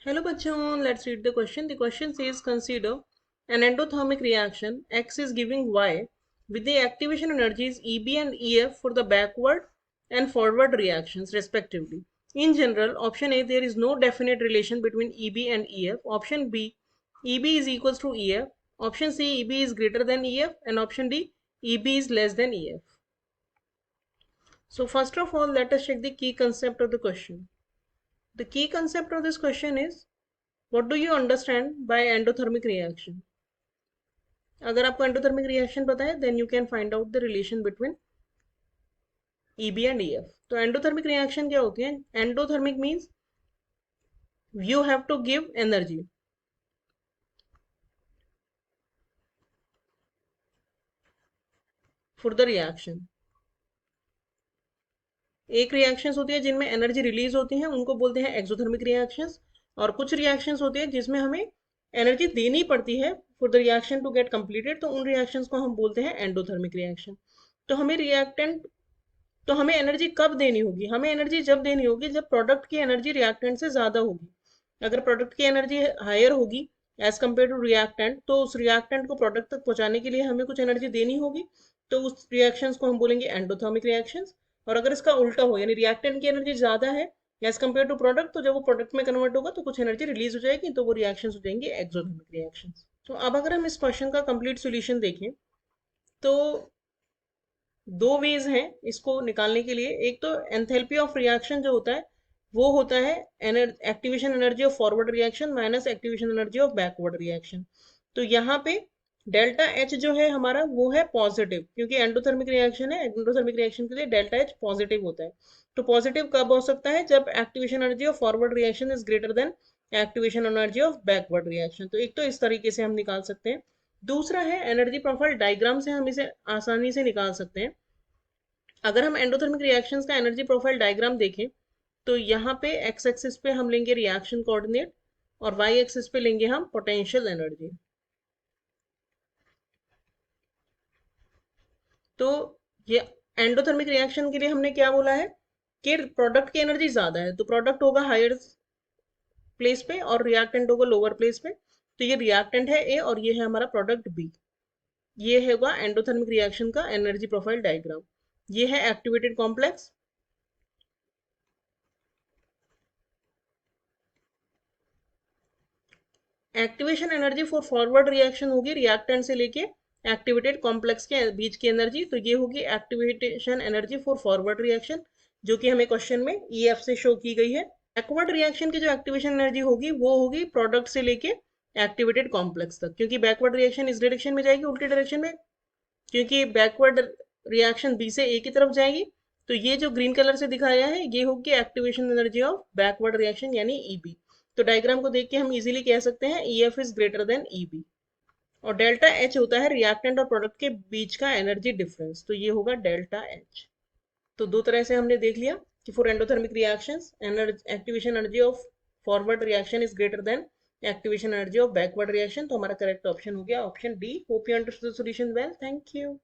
Hello bachon, let's read the question. The question says consider an endothermic reaction X is giving Y with the activation energies EB and EF for the backward and forward reactions respectively. In general, option A, there is no definite relation between EB and EF. Option B, EB is equals to EF. Option C, EB is greater than EF. And option D, EB is less than EF. So first of all, let us check the key concept of the question. The key concept of this question is, what do you understand by endothermic reaction? अगर आपको endothermic reaction पता है, then you can find out the relation between EB and EF. तो endothermic reaction क्या होती है? Endothermic means you have to give energy. For the reaction. एक reactions होती है जिनमें एनर्जी रिलीज होती है, उनको बोलते हैं एक्सोथर्मिक रिएक्शंस. और कुछ रिएक्शंस होती है जिसमें हमें एनर्जी देनी पड़ती है for the reaction to get completed, तो उन रिएक्शंस को हम बोलते हैं एंडोथर्मिक रिएक्शन. तो हमें एनर्जी कब देनी होगी? हमें एनर्जी जब देनी होगी जब प्रोडक्ट की एनर्जी रिएक्टेंट से ज्यादा होगी. अगर प्रोडक्ट की एनर्जी हायर होगी एज कम्पेयर टू रिएक्टेंट, तो उस रिएक्टेंट को प्रोडक्ट तक पहुंचाने के लिए हमें कुछ एनर्जी देनी होगी, तो उस रिएक्शंस को हम बोलेंगे एंडोथर्मिक रिएक्शंस. और अगर इसका उल्टा हो, यानी रिएक्टेंट की एनर्जी ज्यादा है एज कम्पेयर टू प्रोडक्ट, तो जब वो प्रोडक्ट में कन्वर्ट होगा तो कुछ एनर्जी रिलीज हो जाएगी, तो वो रिएक्शंस हो जाएंगे एक्सोथर्मिक रिएक्शंस. तो अब अगर हम इस क्वेश्चन का कंप्लीट सोल्यूशन देखें तो दो वेज हैं इसको निकालने के लिए. एक तो एंथैल्पी ऑफ रिएक्शन जो होता है वो होता है activation energy of forward reaction minus activation energy of backward reaction. तो यहाँ पे डेल्टा एच जो है हमारा वो है पॉजिटिव, क्योंकि एंडोथर्मिक रिएक्शन है. एंडोथर्मिक रिएक्शन के लिए डेल्टा एच पॉजिटिव होता है. तो पॉजिटिव कब हो सकता है? जब activation energy of forward reaction is greater than activation energy of backward reaction. तो एक तो इस तरीके से हम निकाल सकते हैं. दूसरा है एनर्जी प्रोफाइल डायग्राम से हम इसे आसानी से निकाल सकते हैं. अगर हम एंडोथर्मिक रिएक्शंस का एनर्जी प्रोफाइल डायग्राम देखें तो यहाँ पे एक्स एक्सिस पे हम लेंगे रिएक्शन कोऑर्डिनेट और वाई एक्सिस पे लेंगे हम पोटेंशियल एनर्जी. तो ये एंडोथर्मिक रिएक्शन के लिए हमने क्या बोला है कि प्रोडक्ट की एनर्जी ज्यादा है, तो प्रोडक्ट होगा हायर प्लेस पे और रिएक्टेंट होगा लोअर प्लेस पे. तो ये रिएक्टेंट है ए और ये है हमारा प्रोडक्ट बी. ये होगा एंडोथर्मिक रिएक्शन का एनर्जी प्रोफाइल डायग्राम. ये है activated complex. Activation energy for forward reaction होगी रिएक्टेंट से लेके एक्टिवेटेड कॉम्प्लेक्स के बीच की एनर्जी. तो ये होगी activation energy for forward reaction, जो कि हमें क्वेश्चन में ईएफ से शो की गई है. बैकवर्ड रिएक्शन की जो एक्टिवेशन एनर्जी होगी वो होगी प्रोडक्ट से लेके एक्टिवेटेड कॉम्प्लेक्स तक, क्योंकि बैकवर्ड रिएक्शन इस डायरेक्शन में जाएगी, उल्टी डायरेक्शन में, क्योंकि बैकवर्ड रिएक्शन बी से ए की तरफ जाएगी. तो ये जो ग्रीन कलर से दिखाया है ये होगी activation energy of backward reaction यानी ईबी. तो डायग्राम को देख के हम इजीली कह सकते हैं EF is greater than EB. और डेल्टा एच होता है रिएक्टेंट और प्रोडक्ट के बीच का एनर्जी डिफरेंस, तो ये होगा डेल्टा एच. तो दो तरह से हमने देख लिया कि for endothermic reactions activation energy of forward reaction is greater than activation energy of backward reaction. तो हमारा करेक्ट ऑप्शन हो गया option D. Hope you understood the solution well. Thank you.